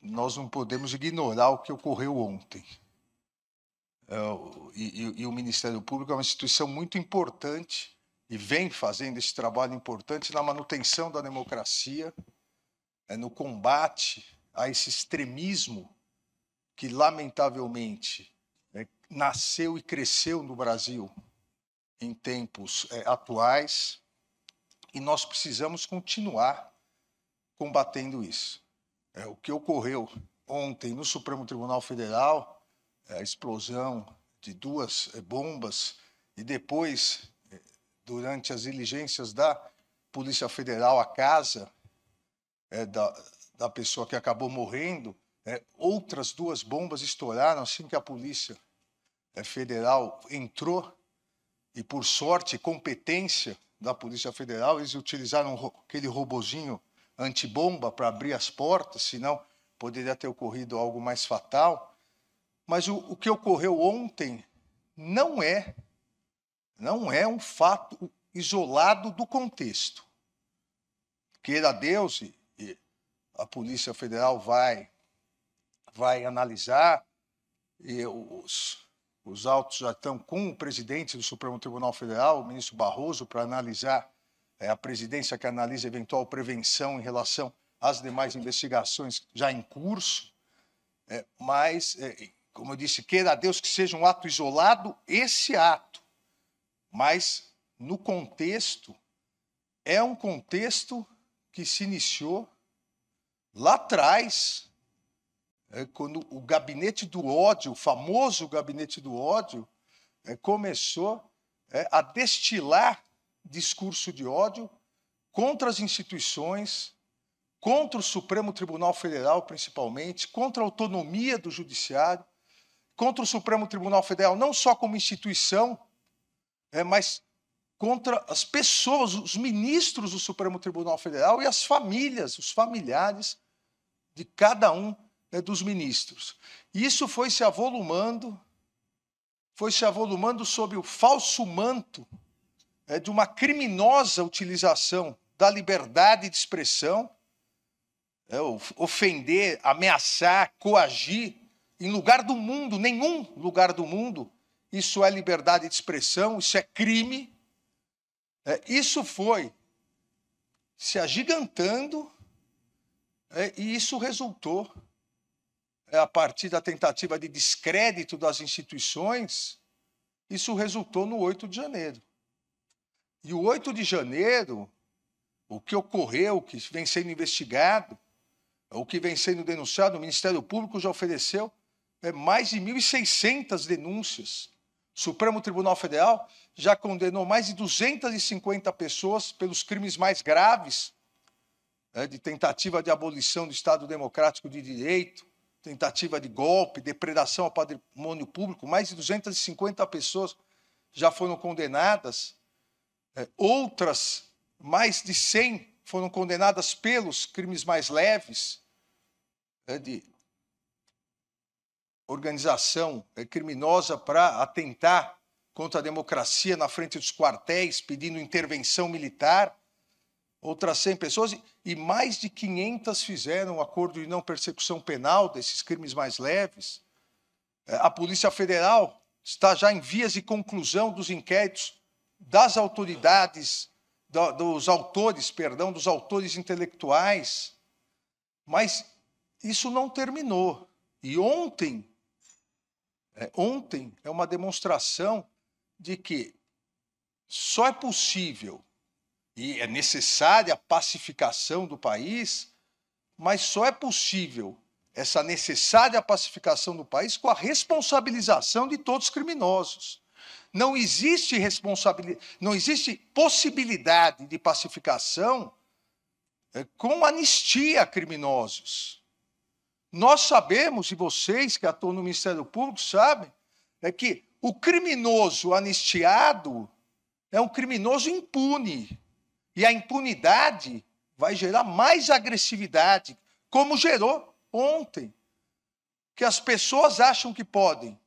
nós não podemos ignorar o que ocorreu ontem. E o Ministério Público é uma instituição muito importante e vem fazendo esse trabalho importante na manutenção da democracia, no combate a esse extremismo que, lamentavelmente, nasceu e cresceu no Brasil em tempos atuais, e nós precisamos continuar combatendo isso. O que ocorreu ontem no Supremo Tribunal Federal, a explosão de 2 bombas, e depois, durante as diligências da Polícia Federal, a casa da pessoa que acabou morrendo, outras 2 bombas estouraram assim que a Polícia Federal entrou, e por sorte, competência da Polícia Federal, eles utilizaram aquele robozinho antibomba para abrir as portas, senão poderia ter ocorrido algo mais fatal. Mas o que ocorreu ontem não é um fato isolado do contexto. Queira Deus, e a Polícia Federal vai analisar, e os autos já estão com o presidente do Supremo Tribunal Federal, o ministro Barroso, para analisar, a presidência que analisa eventual prevenção em relação às demais investigações já em curso, mas, como eu disse, queira Deus que seja um ato isolado, esse ato, mas no contexto, é um contexto que se iniciou lá atrás, quando o gabinete do ódio, o famoso gabinete do ódio, começou a destilar discurso de ódio contra as instituições, contra o Supremo Tribunal Federal, principalmente, contra a autonomia do Judiciário, contra o Supremo Tribunal Federal, não só como instituição, mas contra as pessoas, os ministros do Supremo Tribunal Federal e as famílias, os familiares de cada um dos ministros. E isso foi se avolumando sob o falso manto de uma criminosa utilização da liberdade de expressão, ofender, ameaçar, coagir, em lugar do mundo, nenhum lugar do mundo, isso é liberdade de expressão, isso é crime. Isso foi se agigantando, e isso resultou, a partir da tentativa de descrédito das instituições, isso resultou no 8 de janeiro. E o 8 de janeiro, o que ocorreu, o que vem sendo investigado, o que vem sendo denunciado, o Ministério Público já ofereceu mais de 1.600 denúncias. O Supremo Tribunal Federal já condenou mais de 250 pessoas pelos crimes mais graves, de tentativa de abolição do Estado Democrático de Direito, tentativa de golpe, depredação ao patrimônio público. Mais de 250 pessoas já foram condenadas. Outras, mais de 100, foram condenadas pelos crimes mais leves, de organização criminosa para atentar contra a democracia na frente dos quartéis, pedindo intervenção militar. Outras 100 pessoas, e mais de 500 fizeram um acordo de não persecução penal desses crimes mais leves. A Polícia Federal está já em vias de conclusão dos inquéritos das autoridades, dos autores intelectuais. Mas isso não terminou. E ontem é uma demonstração de que só é possível e é necessária a pacificação do país, mas só é possível essa necessária pacificação do país com a responsabilização de todos os criminosos. Não existe possibilidade de pacificação com anistia a criminosos. Nós sabemos, e vocês que atuam no Ministério Público sabem, que o criminoso anistiado é um criminoso impune. E a impunidade vai gerar mais agressividade, como gerou ontem. Que as pessoas acham que podem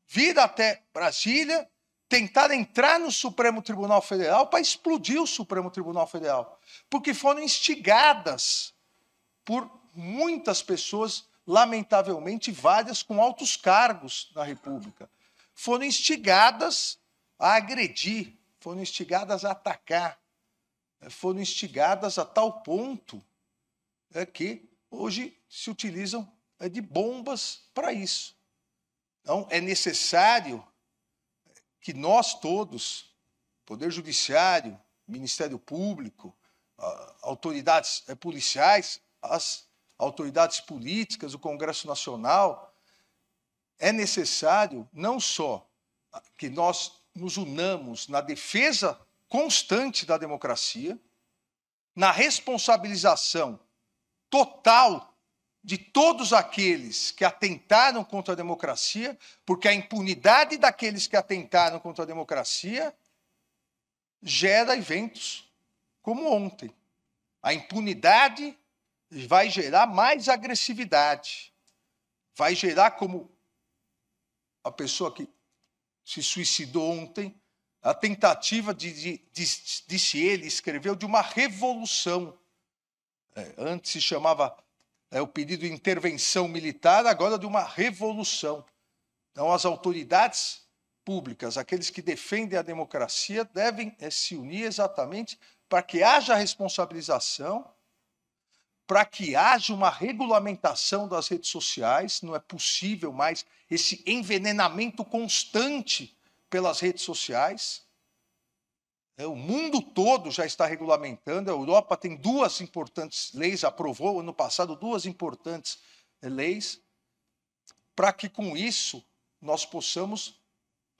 vir até Brasília, tentar entrar no Supremo Tribunal Federal para explodir o Supremo Tribunal Federal. Porque foram instigadas por muitas pessoas lamentavelmente, várias com altos cargos na República, foram instigadas a agredir, foram instigadas a atacar, foram instigadas a tal ponto que hoje se utilizam de bombas para isso. Então, é necessário que nós todos, Poder Judiciário, Ministério Público, autoridades policiais, as autoridades políticas, o Congresso Nacional, é necessário não só que nós nos unamos na defesa constante da democracia, na responsabilização total de todos aqueles que atentaram contra a democracia, porque a impunidade daqueles que atentaram contra a democracia gera eventos como ontem. A impunidade vai gerar mais agressividade, vai gerar, como a pessoa que se suicidou ontem, a tentativa disse ele, escreveu, de uma revolução. Antes se chamava o pedido de intervenção militar, agora de uma revolução. Então, as autoridades públicas, aqueles que defendem a democracia, devem se unir exatamente para que haja responsabilização, para que haja uma regulamentação das redes sociais. Não é possível mais esse envenenamento constante pelas redes sociais. O mundo todo já está regulamentando, a Europa tem 2 importantes leis, aprovou ano passado 2 importantes leis, para que com isso nós possamos,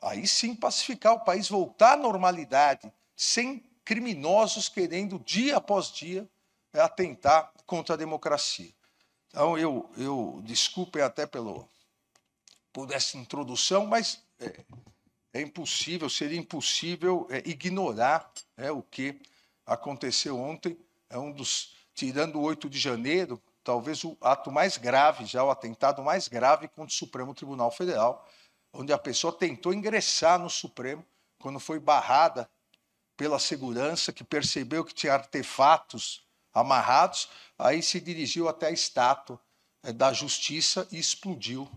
aí sim, pacificar o país, voltar à normalidade, sem criminosos querendo, dia após dia, atentar contra a democracia. Então, eu desculpem até por essa introdução, mas seria impossível ignorar o que aconteceu ontem. Tirando o 8 de janeiro, talvez o ato mais grave, já o atentado mais grave contra o Supremo Tribunal Federal, onde a pessoa tentou ingressar no Supremo, quando foi barrada pela segurança, que percebeu que tinha artefatos amarrados, aí se dirigiu até a estátua da Justiça e explodiu,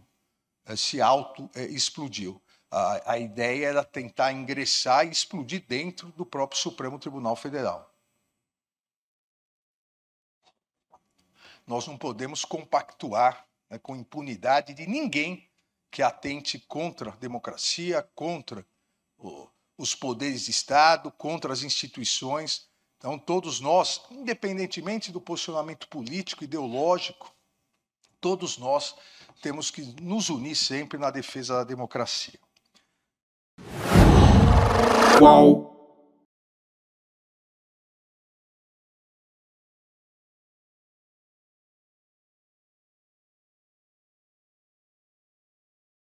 se auto-explodiu. A ideia era tentar ingressar e explodir dentro do próprio Supremo Tribunal Federal. Nós não podemos compactuar com impunidade de ninguém que atente contra a democracia, contra os poderes de Estado, contra as instituições. Então, todos nós, independentemente do posicionamento político, ideológico, todos nós temos que nos unir sempre na defesa da democracia. Qual?